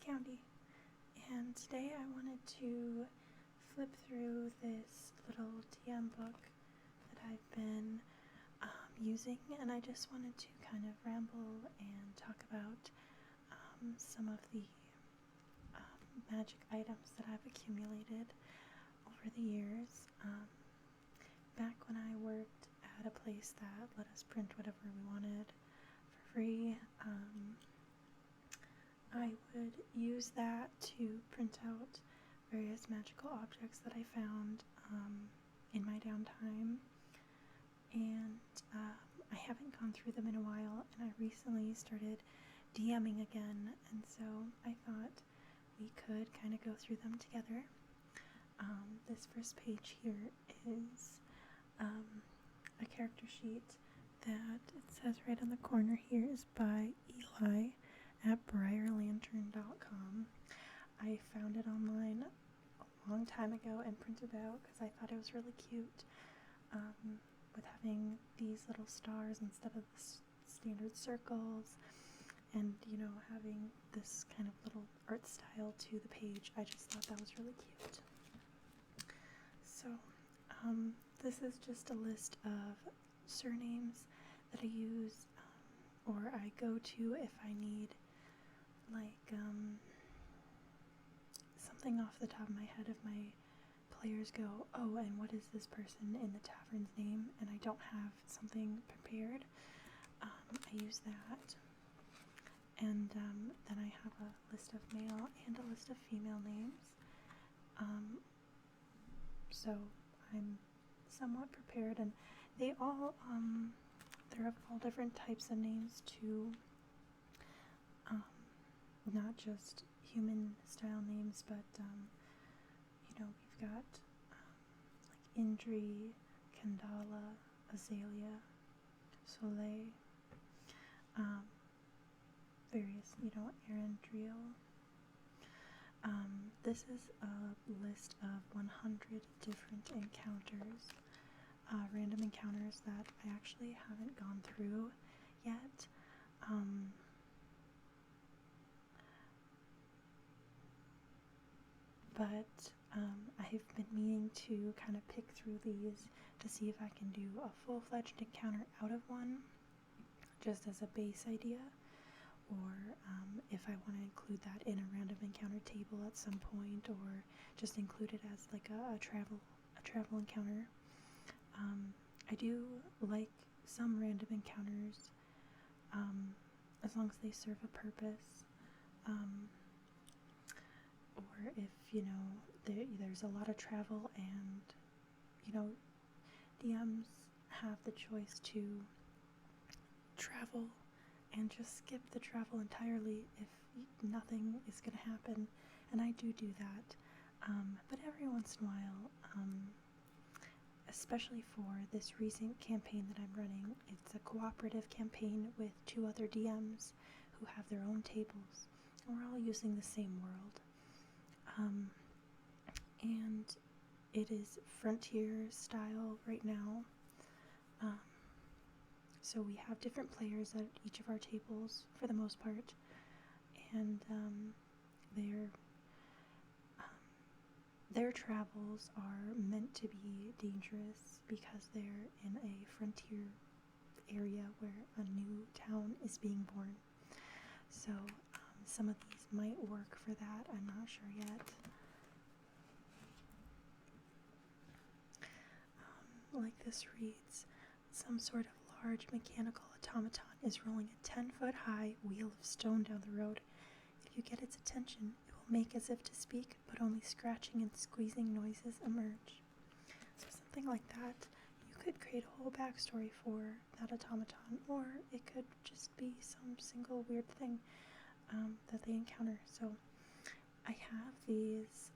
Koundie, and today I wanted to flip through this little DM book that I've been using, and I just wanted to kind of ramble and talk about some of the magic items that I've accumulated over the years. Back when I worked at a place that let us print whatever we wanted for free, I would use that to print out various magical objects that I found in my downtime, and I haven't gone through them in a while, and I recently started DMing again, and so I thought we could kind of go through them together. This first page here is a character sheet that it says right on the corner here is by Eli at briarlantern.com. I found it online a long time ago and printed out because I thought it was really cute, with having these little stars instead of the standard circles, and having this kind of little art style to the page. I just thought that was really cute. So this is just a list of surnames that I use or I go to if I need something off the top of my head. If my players go, oh, and what is this person in the tavern's name, and I don't have something prepared, I use that. And then I have a list of male and a list of female names. So I'm somewhat prepared, and they all, they're of all different types of names too. Not just human style names, but we've got like Indri, Kandala, Azalea, Soleil, various, Arendriel. This is a list of 100 different encounters, random encounters that I actually haven't gone through yet. But I've been meaning to kind of pick through these to see if I can do a full-fledged encounter out of one, just as a base idea, or if I want to include that in a random encounter table at some point, or just include it as like a travel encounter. I do like some random encounters, as long as they serve a purpose. Or if, there's a lot of travel and, DMs have the choice to travel and just skip the travel entirely if nothing is going to happen, and I do that. But every once in a while, especially for this recent campaign that I'm running, it's a cooperative campaign with 2 other DMs who have their own tables, and we're all using the same world. And it is frontier style right now. So we have different players at each of our tables for the most part, and their travels are meant to be dangerous because they're in a frontier area where a new town is being born. So some of these might work for that, I'm not sure yet. Like this reads, some sort of large mechanical automaton is rolling a 10-foot-high wheel of stone down the road. If you get its attention, it will make as if to speak, but only scratching and squeezing noises emerge. So something like that. You could create a whole backstory for that automaton, or it could just be some single weird thing that they encounter. So I have these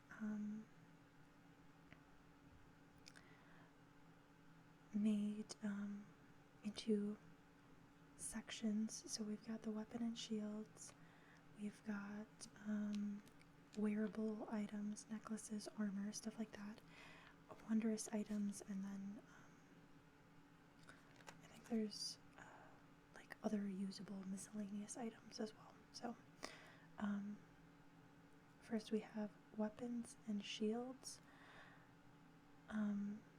made into sections. So we've got the weapon and shields, we've got wearable items, necklaces, armor, stuff like that, wondrous items, and then I think there's like other usable miscellaneous items as well. So first we have weapons and shields.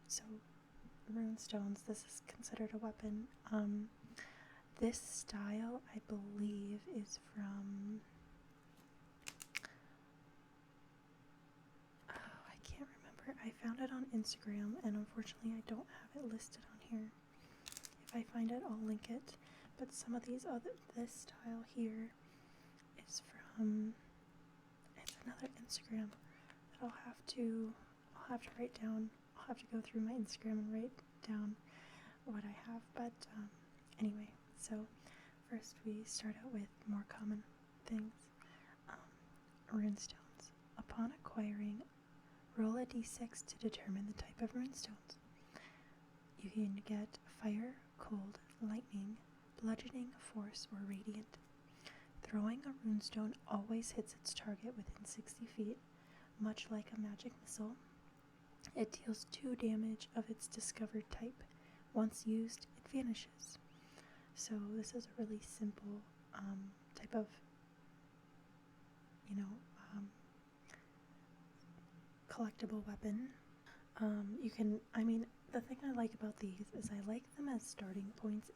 So runestones, this is considered a weapon. This style, I believe, is from, oh, I can't remember. I found it on Instagram, and unfortunately I don't have it listed on here. If I find it, I'll link it. But some of this style here is from, it's another Instagram that I'll have to write down. I'll have to go through my Instagram and write down what I have. But anyway, so first we start out with more common things. Runestones. Upon acquiring, roll a d6 to determine the type of runestones. You can get fire, cold, lightning, bludgeoning, force, or radiant. Throwing a runestone always hits its target within 60 feet, much like a magic missile. It deals 2 damage of its discovered type. Once used, it vanishes. So this is a really simple type of, collectible weapon. The thing I like about these is I like them as starting points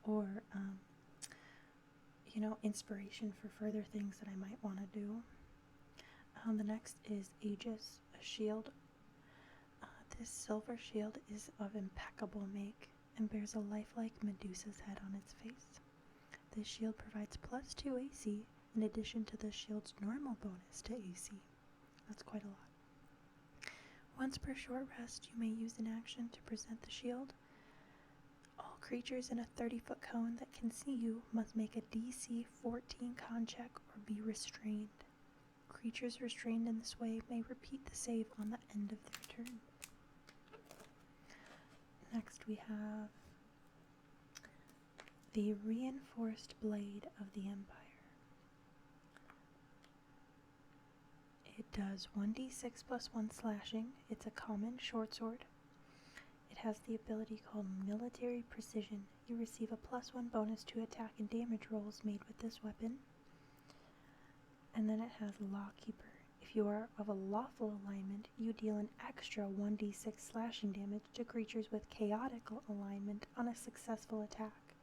or inspiration for further things that I might want to do. The next is Aegis, a shield. This silver shield is of impeccable make and bears a lifelike Medusa's head on its face. This shield provides +2 AC in addition to the shield's normal bonus to AC. That's quite a lot. Once per short rest, you may use an action to present the shield. All creatures in a 30-foot cone that can see you must make a DC 14 con check or be restrained. Creatures restrained in this way may repeat the save on the end of their turn. Next we have the Reinforced Blade of the Empire. It does 1d6 + 1 slashing. It's a common short sword. It has the ability called Military Precision. You receive a +1 bonus to attack and damage rolls made with this weapon. And then it has Lawkeeper. If you are of a lawful alignment, you deal an extra 1d6 slashing damage to creatures with chaotic alignment on a successful attack.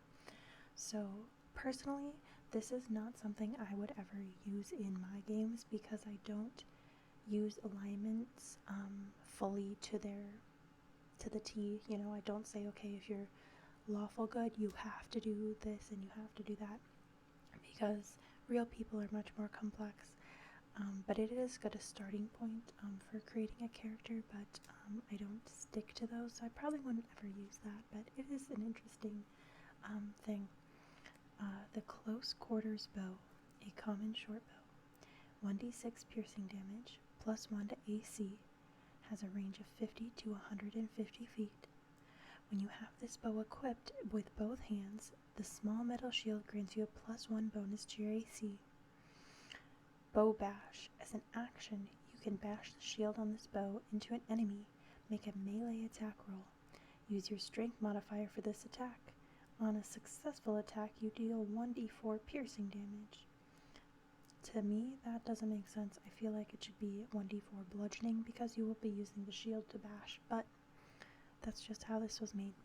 So, personally, this is not something I would ever use in my games because I don't use alignments fully to the T. I don't say, okay, if you're lawful good, you have to do this and you have to do that, because real people are much more complex. But it is good a starting point for creating a character, but I don't stick to those, so I probably wouldn't ever use that, but it is an interesting thing. The Close Quarters Bow, a common short bow. 1d6 piercing damage, +1 to AC, has a range of 50 to 150 feet. When you have this bow equipped with both hands, the small metal shield grants you a +1 bonus to your AC. Bow Bash. As an action, you can bash the shield on this bow into an enemy. Make a melee attack roll. Use your strength modifier for this attack. On a successful attack, you deal 1d4 piercing damage. To me, that doesn't make sense. I feel like it should be 1d4 bludgeoning because you will be using the shield to bash, but that's just how this was made.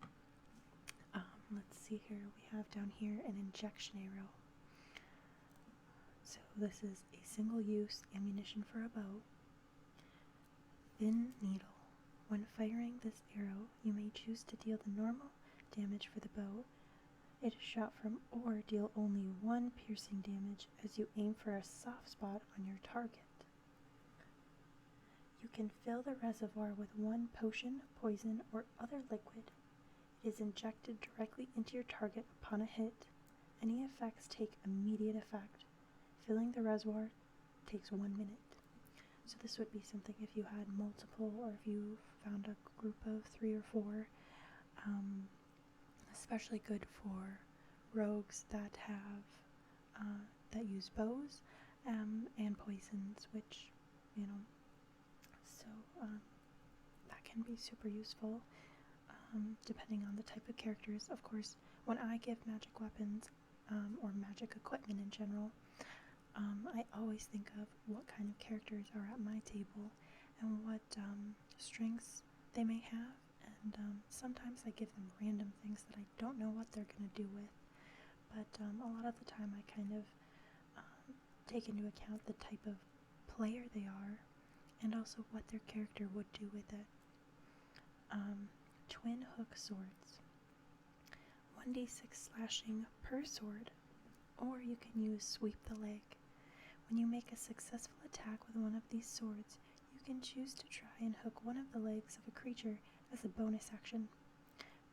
Let's see here. We have down here an injection arrow. So this is a single-use ammunition for a bow. Thin Needle. When firing this arrow, you may choose to deal the normal damage for the bow. It is shot from or deal only 1 piercing damage as you aim for a soft spot on your target. You can fill the reservoir with 1 potion, poison, or other liquid. It is injected directly into your target upon a hit. Any effects take immediate effect. Filling the reservoir takes 1 minute. So this would be something if you had multiple, or if you found a group of 3 or 4. Especially good for rogues that have that use bows and poisons, which so that can be super useful depending on the type of characters. Of course, when I give magic weapons or magic equipment in general, I always think of what kind of characters are at my table and what strengths they may have, and sometimes I give them random things that I don't know what they're going to do with, but a lot of the time I kind of take into account the type of player they are and also what their character would do with it. Twin hook swords. 1d6 slashing per sword, or you can use sweep the leg. When you make a successful attack with one of these swords, you can choose to try and hook one of the legs of a creature as a bonus action.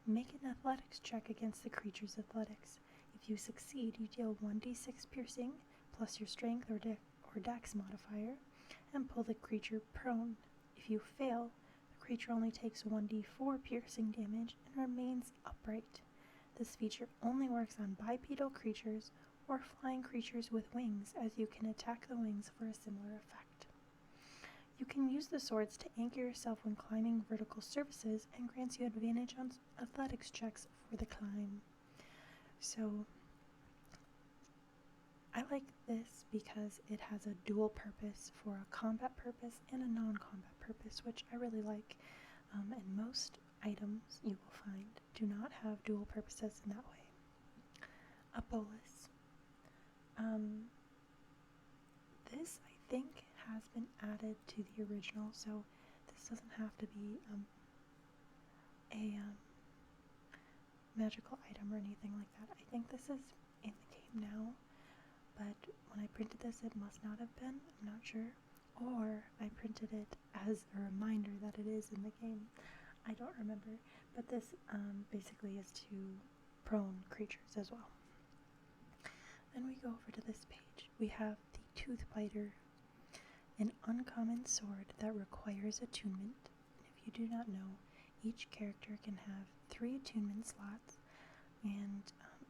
Make an athletics check against the creature's athletics. If you succeed, you deal 1d6 piercing plus your strength or dex modifier and pull the creature prone. If you fail, the creature only takes 1d4 piercing damage and remains upright. This feature only works on bipedal creatures or flying creatures with wings, as you can attack the wings for a similar effect. You can use the swords to anchor yourself when climbing vertical surfaces and grants you advantage on athletics checks for the climb. So I like this because it has a dual purpose for a combat purpose and a non-combat purpose, which I really like, and most items you will find do not have dual purposes in that way. A bolus. This, I think, has been added to the original, so this doesn't have to be a magical item or anything like that. I think this is in the game now, but when I printed this, it must not have been. I'm not sure. Or I printed it as a reminder that it is in the game. I don't remember, but this basically is to prone creatures as well. Then we go over to this page. We have the Tooth Biter, an uncommon sword that requires attunement. And if you do not know, each character can have 3 attunement slots, and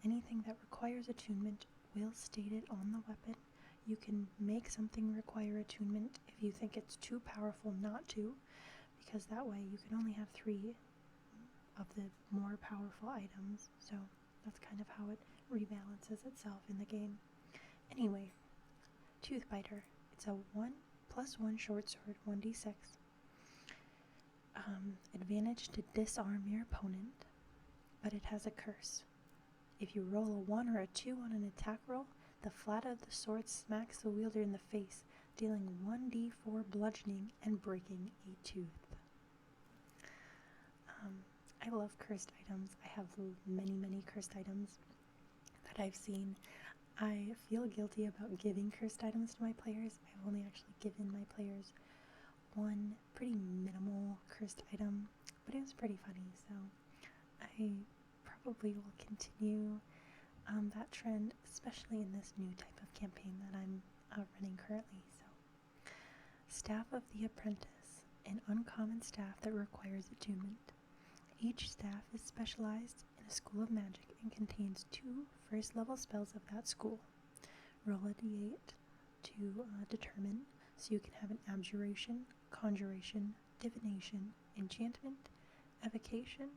anything that requires attunement will state it on the weapon. You can make something require attunement if you think it's too powerful not to, because that way you can only have 3 of the more powerful items, so that's kind of how it rebalances itself in the game. Anyway, Tooth Biter. It's a 1+1 short sword, 1d6. Advantage to disarm your opponent, but it has a curse. If you roll a 1 or a 2 on an attack roll, the flat of the sword smacks the wielder in the face, dealing 1d4 bludgeoning and breaking a tooth. I love cursed items. I have many cursed items that I've seen. I feel guilty about giving cursed items to my players. I've only actually given my players one pretty minimal cursed item, but it was pretty funny, so I probably will continue that trend, especially in this new type of campaign that I'm running currently. So, Staff of the Apprentice, an uncommon staff that requires attunement. Each staff is specialized in a school of magic and contains 2 first-level spells of that school. Roll a d8 to determine, so you can have an abjuration, conjuration, divination, enchantment, evocation,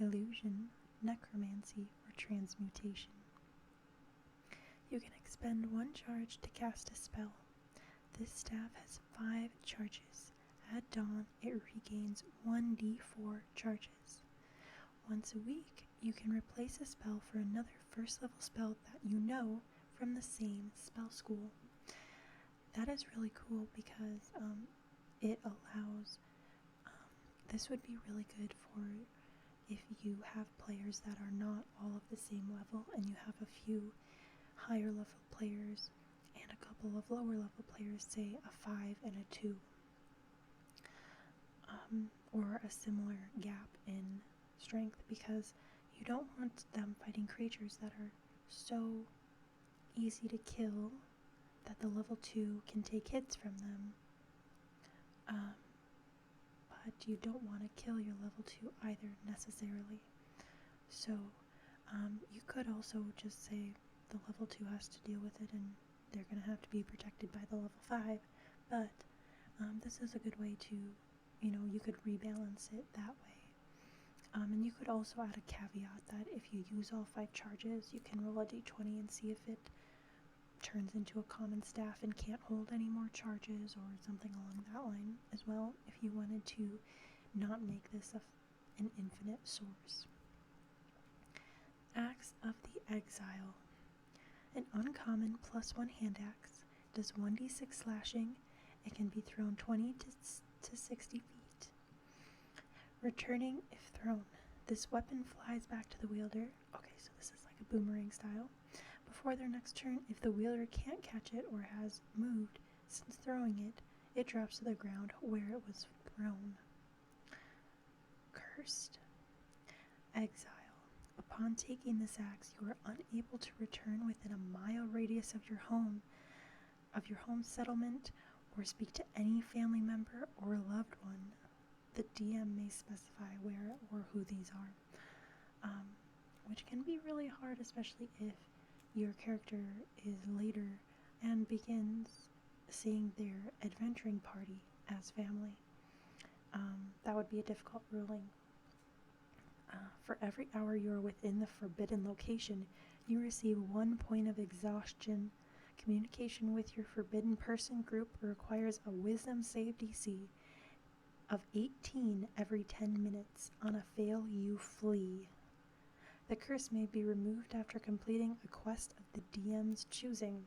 illusion, necromancy, or transmutation. You can expend 1 charge to cast a spell. This staff has 5 charges. At dawn, it regains 1d4 charges. Once a week, you can replace a spell for another first-level spell that you know from the same spell school. That is really cool because it allows, this would be really good for if you have players that are not all of the same level and you have a few higher level players and a couple of lower level players, say a 5 and a 2. Or a similar gap in strength, because you don't want them fighting creatures that are so easy to kill that the level 2 can take hits from them, but you don't want to kill your level 2 either necessarily. So you could also just say the level 2 has to deal with it and they're going to have to be protected by the level 5, but this is a good way to, you could rebalance it that way. And you could also add a caveat that if you use all 5 charges, you can roll a d20 and see if it turns into a common staff and can't hold any more charges or something along that line as well, if you wanted to not make this an infinite source. Axe of the Exile. An uncommon +1 hand axe does 1d6 slashing. It can be thrown 20 to 60 feet. Returning if thrown. This weapon flies back to the wielder. Okay, so this is like a boomerang style. Before their next turn, if the wielder can't catch it or has moved since throwing it, it drops to the ground where it was thrown. Cursed. Exile. Upon taking this axe, you are unable to return within a mile radius of your home settlement, or speak to any family member or loved one. The DM may specify where or who these are, which can be really hard, especially if your character is later and begins seeing their adventuring party as family. That would be a difficult ruling. For every hour you are within the forbidden location, you receive 1 point of exhaustion. Communication with your forbidden person group requires a wisdom save DC of 18 every 10 minutes. On a fail, you flee. The curse may be removed after completing a quest of the DM's choosing.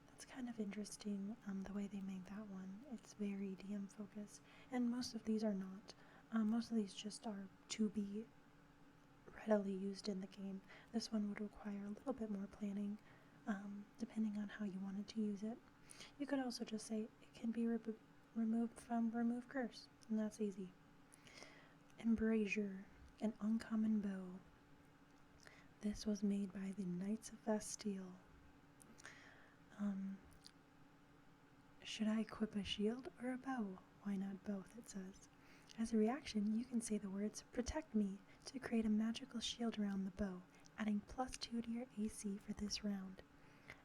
That's kind of interesting, the way they make that one. It's very DM focused, and most of these are not. Most of these just are to be readily used in the game. This one would require a little bit more planning, depending on how you wanted to use it. You could also just say it can be removed from remove curse, and that's easy. Embrasure, an uncommon bow. This was made by the Knights of Bastille. Should I equip a shield or a bow? Why not both, it says. As a reaction, you can say the words, "Protect me," to create a magical shield around the bow, adding +2 to your AC for this round.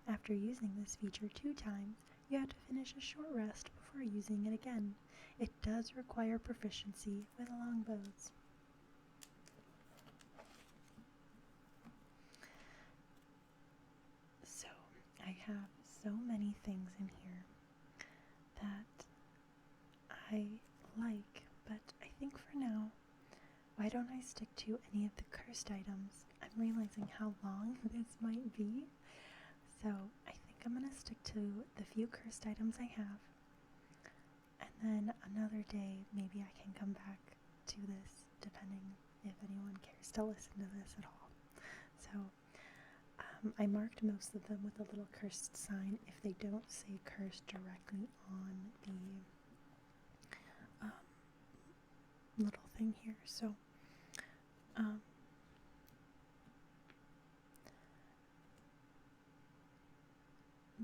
After using this feature 2 times, you have to finish a short rest before using it again. It does require proficiency with longbows. So, I have so many things in here that I like, but I think for now, why don't I stick to any of the cursed items? I'm realizing how long this might be, so I think I'm going to stick to the few cursed items I have, and then another day maybe I can come back to this, depending if anyone cares to listen to this at all. So, I marked most of them with a little cursed sign if they don't say cursed directly on the little thing here. So,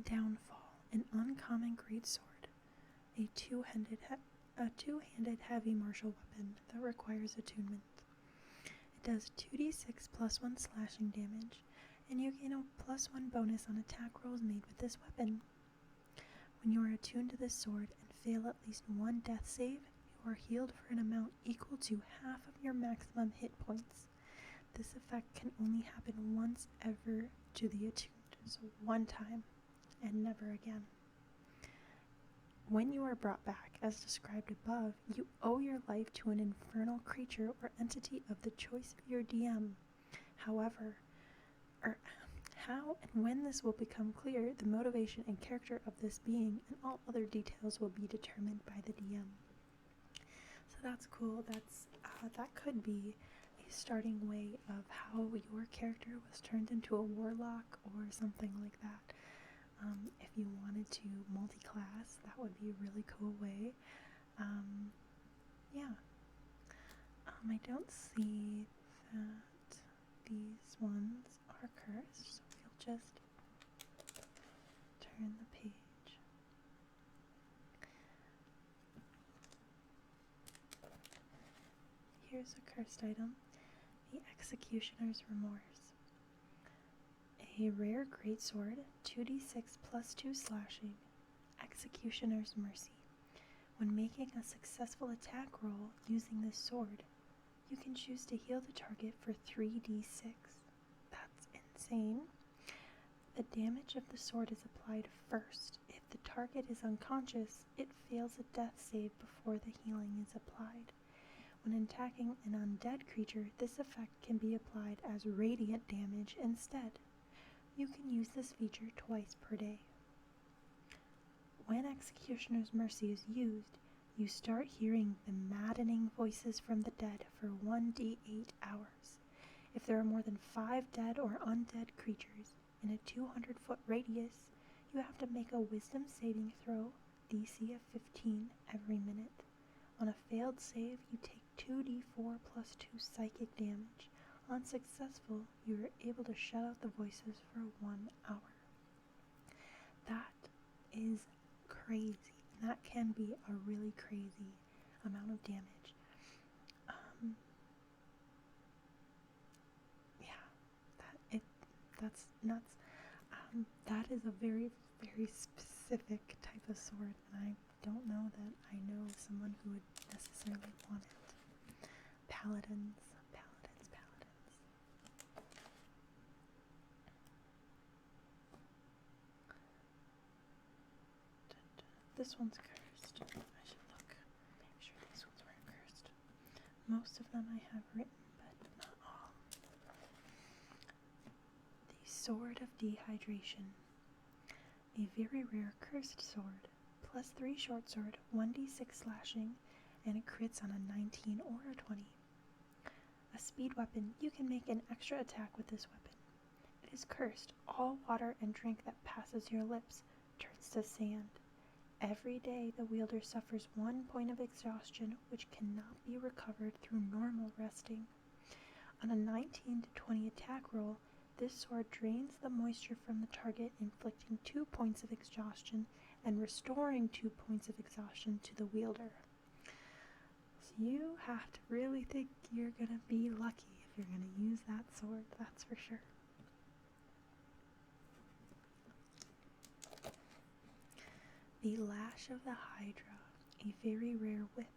Downfall, an uncommon greatsword, a two-handed heavy martial weapon that requires attunement. It does 2d6 +1 slashing damage, and you gain a +1 bonus on attack rolls made with this weapon. When you are attuned to this sword and fail at least 1 death save, you are healed for an amount equal to half of your maximum hit points. This effect can only happen once ever to the attuned, so 1 time, and never again. When you are brought back, as described above, you owe your life to an infernal creature or entity of the choice of your DM. However, how and when this will become clear, the motivation and character of this being and all other details will be determined by the DM. So that's cool. That could be a starting way of how your character was turned into a warlock or something like that. If you wanted to multi-class, that would be a really cool way. Yeah. I don't see that these ones are cursed, so we'll just turn the page. Here's a cursed item, the Executioner's Remorse. A rare greatsword, 2d6 +2 slashing, Executioner's Mercy. When making a successful attack roll using this sword, you can choose to heal the target for 3d6. That's insane. the damage of the sword is applied first. If the target is unconscious, it fails a death save before the healing is applied. When attacking an undead creature, this effect can be applied as radiant damage instead. You can use this feature twice per day. When Executioner's Mercy is used, you start hearing the maddening voices from the dead for 1d8 hours. If there are more than 5 dead or undead creatures in a 200-foot radius, you have to make a wisdom saving throw, DC of 15, every minute. On a failed save, you take 2d4 plus 2 psychic damage. On successful, you are able to shut out the voices for 1 hour. That is crazy. That can be a really crazy amount of damage. That's nuts. That is a very, very specific type of sword, and I don't know that I know someone who would necessarily want it. Paladins. This one's cursed. I should look. Make sure these ones weren't cursed. Most of them I have written, but not all. The Sword of Dehydration. A very rare cursed sword. Plus 3 short sword, 1d6 slashing, and it crits on a 19 or a 20. A speed weapon. You can make an extra attack with this weapon. It is cursed. All water and drink that passes your lips turns to sand. Every day, the wielder suffers 1 point of exhaustion, which cannot be recovered through normal resting. On a 19 to 20 attack roll, this sword drains the moisture from the target, inflicting 2 points of exhaustion and restoring 2 points of exhaustion to the wielder. So you have to really think you're going to be lucky if you're going to use that sword, that's for sure. The Lash of the Hydra, a very rare whip.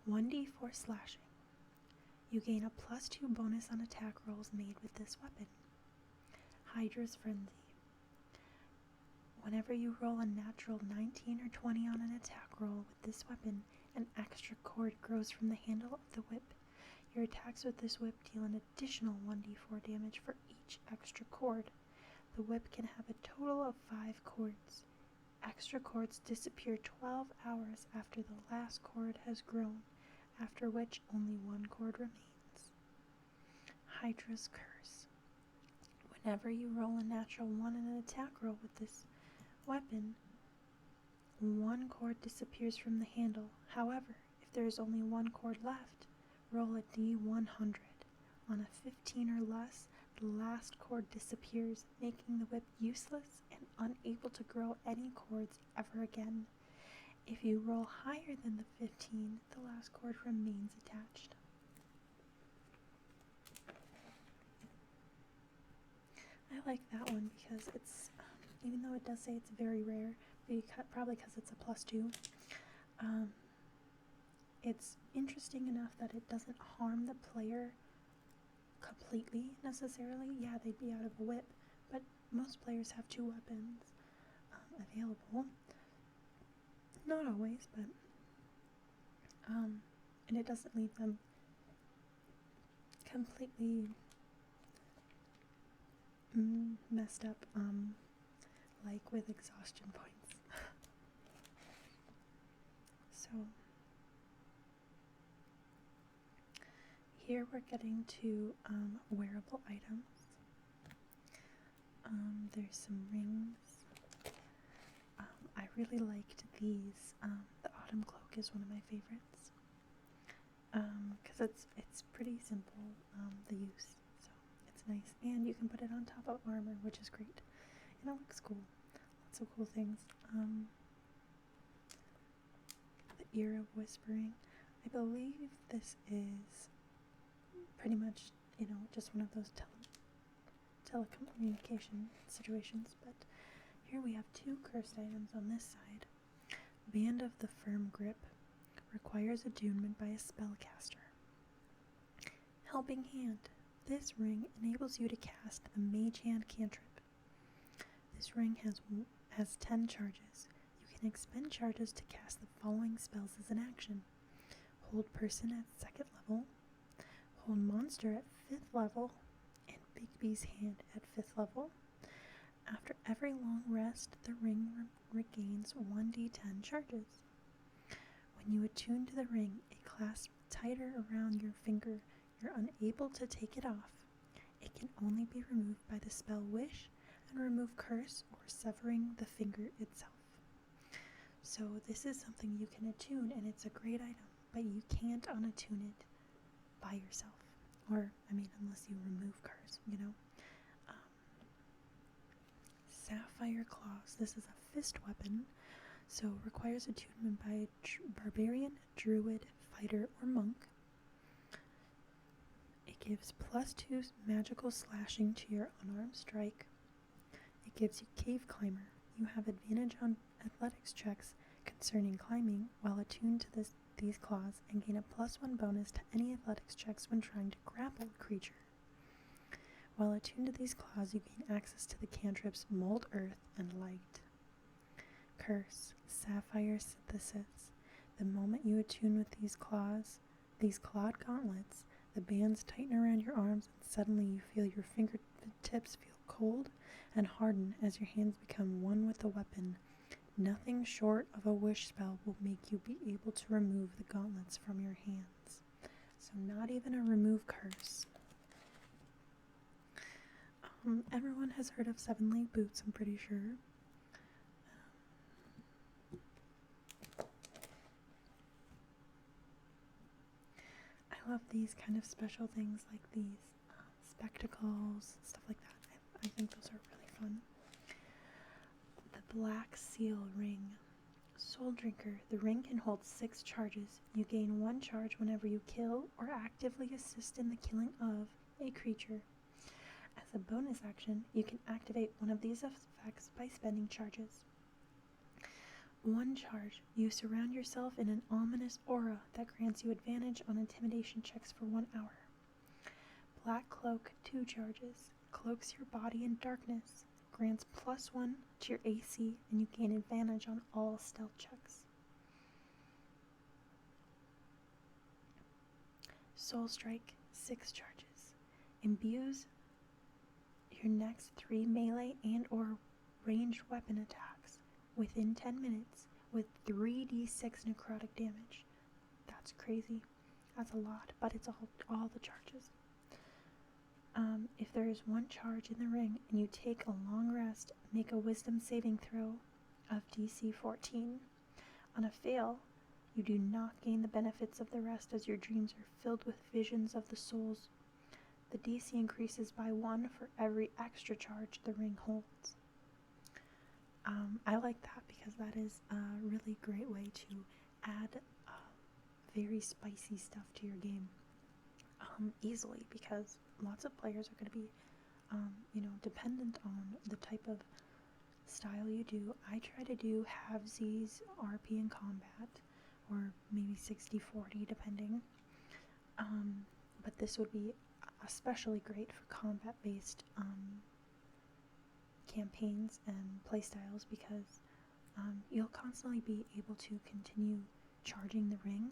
1d4 slashing. You gain a plus 2 bonus on attack rolls made with this weapon. Hydra's Frenzy. Whenever you roll a natural 19 or 20 on an attack roll with this weapon, an extra cord grows from the handle of the whip. Your attacks with this whip deal an additional 1d4 damage for each extra cord. The whip can have a total of 5 cords. Extra cords disappear 12 hours after the last cord has grown, after which only 1 cord remains. Hydra's Curse. Whenever you roll a natural 1 in an attack roll with this weapon, 1 cord disappears from the handle. However, if there is only 1 cord left, roll a d100. On a 15 or less, the last cord disappears, making the whip useless and unable to grow any cords ever again. If you roll higher than the 15, the last cord remains attached. I like that one because it's, even though it does say it's very rare, probably because it's a plus 2, it's interesting enough that it doesn't harm the player completely necessarily. Yeah, they'd be out of a whip, but most players have 2 weapons available. Not always, but and it doesn't leave them completely messed up like with exhaustion points. So here we're getting to wearable items. There's some rings. I really liked these. The Autumn Cloak is one of my favorites because it's pretty simple, the use, so it's nice. And you can put it on top of armor, which is great. And it looks cool. Lots of cool things. The Ear of Whispering. I believe this is pretty much, just one of those telecommunication situations, but here we have 2 cursed items on this side. Band of the Firm Grip requires attunement by a spellcaster. Helping Hand. This ring enables you to cast the Mage Hand cantrip. This ring has 10 charges. You can expend charges to cast the following spells as an action. Hold person at 2nd level, hold monster at 5th level, and Bigby's hand at 5th level. After every long rest, the ring regains 1d10 charges. When you attune to the ring, it clasps tighter around your finger. You're unable to take it off. It can only be removed by the spell Wish and remove curse or severing the finger itself. So this is something you can attune, and it's a great item, but you can't unattune it by yourself. Or, unless you remove curse, Sapphire Claws. This is a fist weapon, so requires attunement by a barbarian, druid, fighter, or monk. It gives +2 magical slashing to your unarmed strike. It gives you Cave Climber. You have advantage on athletics checks concerning climbing while attuned to these claws, and gain a +1 bonus to any athletics checks when trying to grapple a creature. While attuned to these claws, you gain access to the cantrips Mold Earth and Light. Curse, Sapphire Synthesis. The moment you attune with these clawed gauntlets, the bands tighten around your arms, and suddenly you feel your fingertips feel cold and harden as your hands become one with the weapon. Nothing short of a wish spell will make you be able to remove the gauntlets from your hands. So not even a remove curse. Everyone has heard of 7-leg boots, I'm pretty sure. I love these kind of special things like these spectacles, stuff like that. I think those are really fun. The Black Seal Ring. Soul Drinker. The ring can hold 6 charges. You gain 1 charge whenever you kill or actively assist in the killing of a creature. As a bonus action, you can activate one of these effects by spending charges. 1 charge. You surround yourself in an ominous aura that grants you advantage on intimidation checks for 1 hour. Black Cloak, 2 charges. Cloaks your body in darkness. Grants +1 to your AC, and you gain advantage on all stealth checks. Soul Strike, 6 charges. Imbues your next 3 melee and or ranged weapon attacks within 10 minutes with 3d6 necrotic damage. That's crazy. That's a lot, but it's all the charges. If there is 1 charge in the ring and you take a long rest, make a wisdom saving throw of DC 14. On a fail, you do not gain the benefits of the rest as your dreams are filled with visions of the souls. The DC increases by 1 for every extra charge the ring holds. I like that because that is a really great way to add very spicy stuff to your game easily, because lots of players are going to be dependent on the type of style you do. I try to do halvesies, RP, and combat, or maybe 60-40 depending. But this would be especially great for combat-based campaigns and playstyles, because you'll constantly be able to continue charging the ring,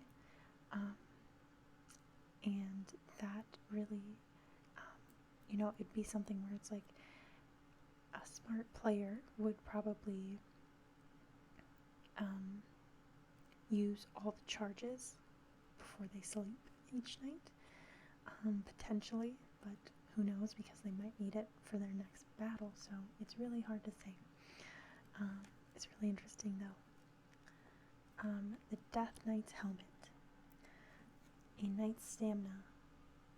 and that really, it'd be something where it's like a smart player would probably use all the charges before they sleep each night, potentially, but who knows, because they might need it for their next battle, so it's really hard to say. It's really interesting, though. The Death Knight's Helmet. A knight's stamina.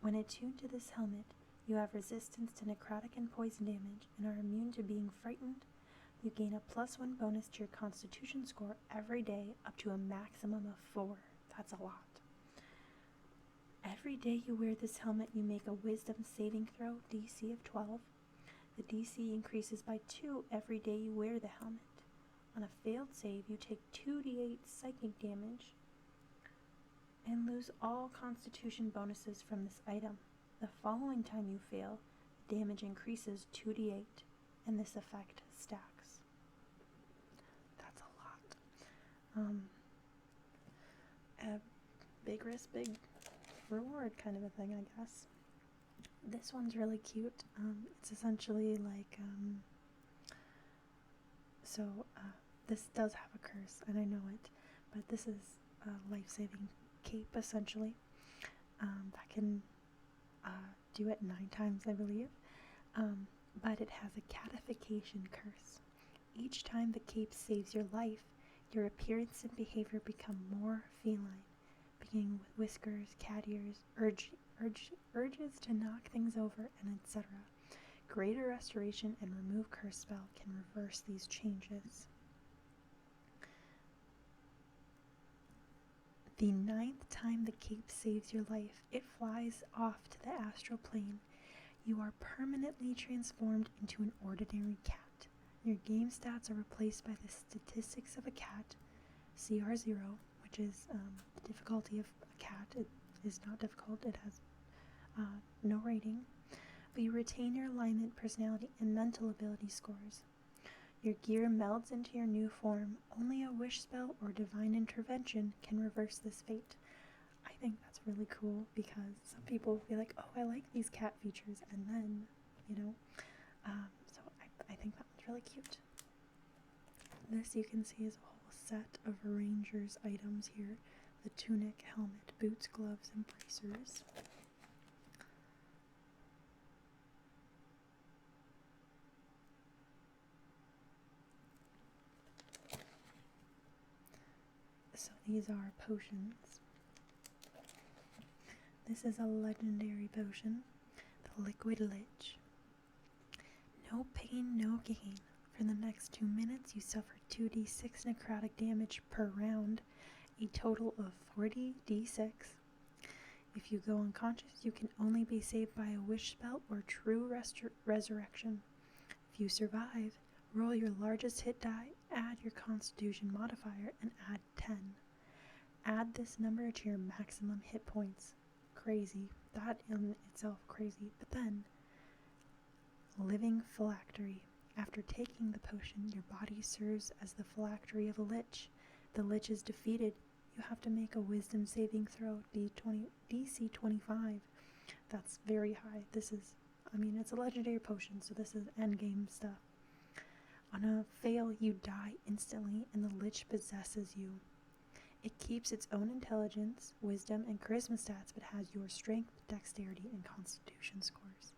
When attuned to this helmet, you have resistance to necrotic and poison damage and are immune to being frightened. You gain a +1 bonus to your constitution score every day, up to a maximum of 4. That's a lot. Every day you wear this helmet, you make a wisdom saving throw, DC of 12. The DC increases by 2 every day you wear the helmet. On a failed save, you take 2d8 psychic damage and lose all constitution bonuses from this item. The following time you fail, the damage increases 2d8, and this effect stacks. That's a lot. A big risk, big reward kind of a thing, I guess. This one's really cute. It's essentially like, this does have a curse, and I know it, but this is a life-saving cape, essentially, that can do it 9 times, I believe, but it has a catification curse. Each time the cape saves your life, your appearance and behavior become more feline, beginning with whiskers, cat ears, urges to knock things over, and etc. Greater Restoration and Remove Curse spell can reverse these changes. The 9th time the cape saves your life, it flies off to the astral plane. You are permanently transformed into an ordinary cat. Your game stats are replaced by the statistics of a cat, CR0, which is the difficulty of a cat. It is not difficult, it has no rating, but you retain your alignment, personality, and mental ability scores. Your gear melds into your new form. Only a wish spell or divine intervention can reverse this fate. I think that's really cool because some people feel like, oh, I like these cat features, and then, so I think that one's really cute. This, you can see, is a whole set of Ranger's items here. The tunic, helmet, boots, gloves, and bracers. So these are potions. This is a legendary potion, the Liquid Lich. No pain, no gain. For the next 2 minutes, you suffer 2d6 necrotic damage per round, a total of 40d6. If you go unconscious, you can only be saved by a wish spell or true resurrection. If you survive, roll your largest hit die, add your constitution modifier, and add 10. Add this number to your maximum hit points. Crazy. That in itself crazy. But then, living phylactery. After taking the potion, your body serves as the phylactery of a lich. The lich is defeated. You have to make a wisdom saving throw, DC 25. That's very high. It's a legendary potion, so this is endgame stuff. On a fail, you die instantly, and the lich possesses you. It keeps its own intelligence, wisdom, and charisma stats, but has your strength, dexterity, and constitution scores.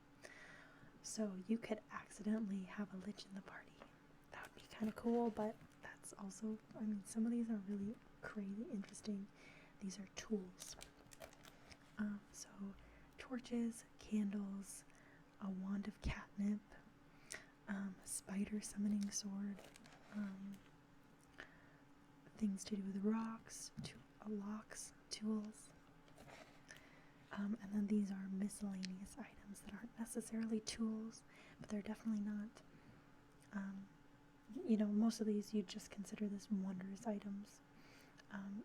So you could accidentally have a lich in the party. That would be kind of cool, but that's also, some of these are really crazy interesting. These are tools. So torches, candles, a wand of catnip, a spider summoning sword, things to do with rocks, locks, tools, and then these are miscellaneous items that aren't necessarily tools, but they're definitely not, most of these you just consider this wondrous items,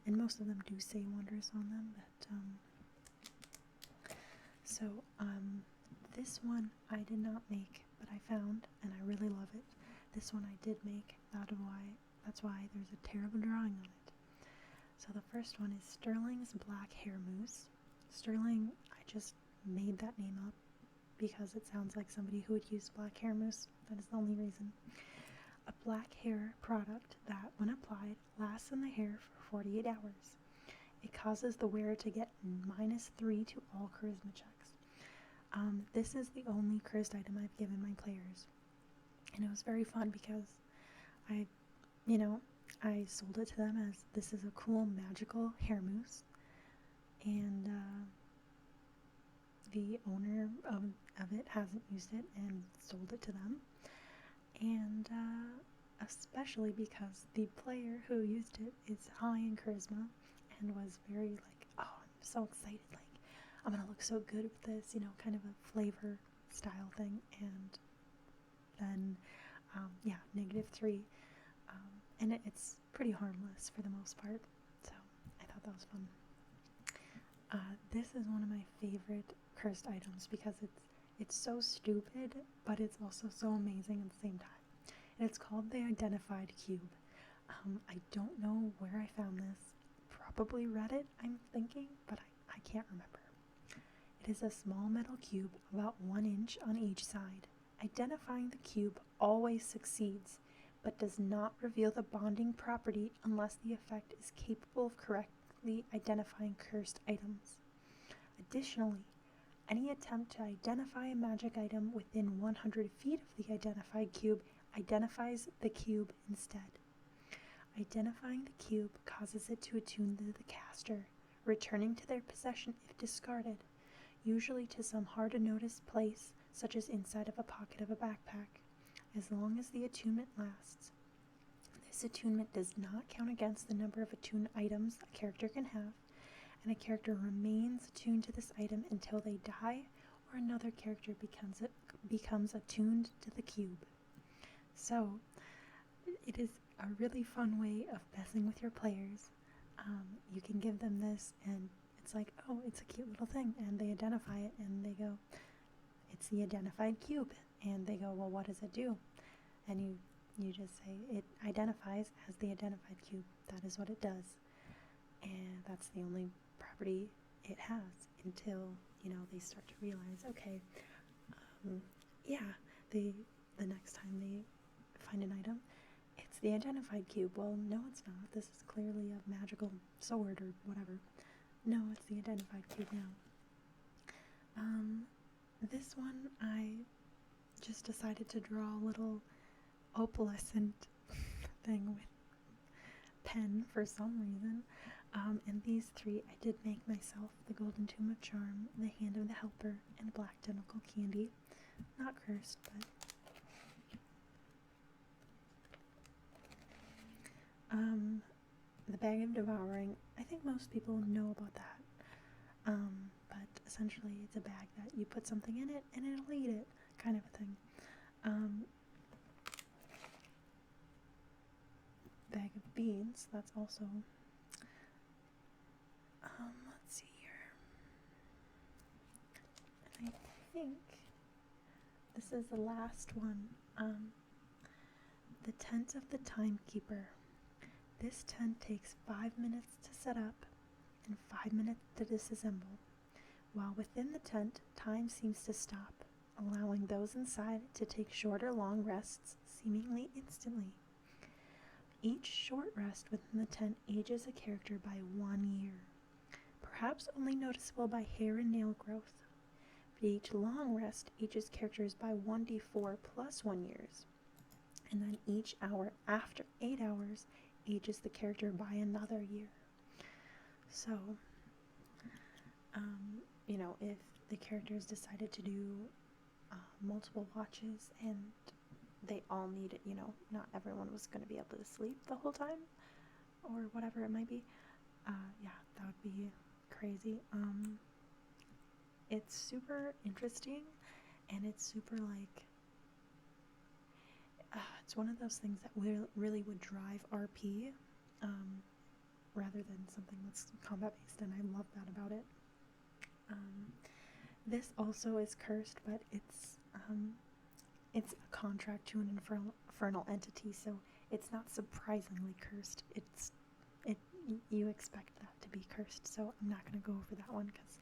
and most of them do say wondrous on them, but, this one I did not make, but I found, and I really love it. This one I did make, that's why there's a terrible drawing on it. So the first one is Sterling's Black Hair Mousse. Sterling, I just made that name up because it sounds like somebody who would use black hair mousse. That is the only reason. A black hair product that, when applied, lasts in the hair for 48 hours. It causes the wearer to get -3 to all charisma checks. This is the only cursed item I've given my players. And it was very fun because I sold it to them as this is a cool magical hair mousse. And the owner of it hasn't used it and sold it to them. And especially because the player who used it is high in charisma and was very like, oh, I'm so excited, like, I'm gonna look so good with this, kind of a flavor style thing. And then, -3. And it's pretty harmless for the most part, so I thought that was fun. This is one of my favorite cursed items because it's so stupid, but it's also so amazing at the same time. and it's called the Identified Cube. I don't know where I found this. Probably Reddit, I'm thinking, but I can't remember. It is a small metal cube about 1 inch on each side. Identifying the cube always succeeds, but does not reveal the bonding property unless the effect is capable of correctly identifying cursed items. Additionally, any attempt to identify a magic item within 100 feet of the identified cube identifies the cube instead. Identifying the cube causes it to attune to the caster, returning to their possession if discarded, usually to some hard-to-notice place, such as inside of a pocket of a backpack, as long as the attunement lasts. This attunement does not count against the number of attuned items a character can have, and a character remains attuned to this item until they die or another character becomes attuned to the cube. So, it is a really fun way of messing with your players. You can give them this and it's like, oh, it's a cute little thing, and they identify it and they go, it's the identified cube, and they go, well, what does it do? And you just say, it identifies as the identified cube. That is what it does, and that's the only property it has until, they start to realize, okay, the next time they find an item, it's the identified cube. Well, no, it's not. This is clearly a magical sword or whatever. No, it's the identified cube now. This one, I just decided to draw a little opalescent thing with pen for some reason. And these three I did make myself: the Golden Tomb of Charm, the Hand of the Helper, and Black Tentacle Candy. Not cursed, but the Bag of Devouring, I think most people know about that. But essentially it's a bag that you put something in it and it'll eat it, kind of a thing. Bag of Beans, that's also, let's see here. And I think this is the last one. The Tent of the Timekeeper. This tent takes 5 minutes to set up and 5 minutes to disassemble. While within the tent, time seems to stop, allowing those inside to take short or long rests seemingly instantly. Each short rest within the tent ages a character by 1 year, perhaps only noticeable by hair and nail growth. But each long rest ages characters by 1d4 plus 1 years, and then each hour after 8 hours ages the character by another year. So, if the characters decided to do multiple watches and they all needed, not everyone was going to be able to sleep the whole time or whatever it might be, that would be crazy. It's super interesting, and it's super it's one of those things that really would drive RP, rather than something that's combat based, and I love that about it. This also is cursed, but it's a contract to an infernal entity, so it's not surprisingly cursed. You expect that to be cursed, so I'm not going to go over that one because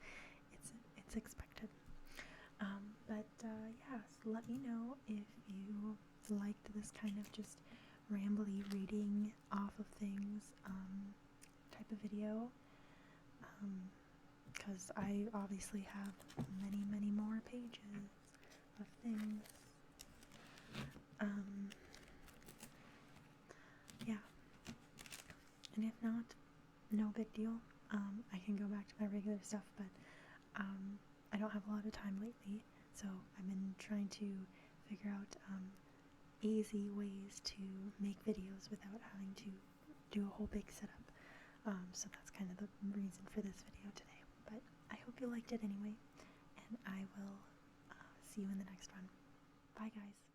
it's expected. So let me know if you liked this kind of just rambly reading off of things type of video, because I obviously have many more pages of things. And if not, no big deal. I can go back to my regular stuff, but I don't have a lot of time lately, so I've been trying to figure out easy ways to make videos without having to do a whole big setup. So that's kind of the reason for this video today. But I hope you liked it anyway, and I will see you in the next one. Bye, guys.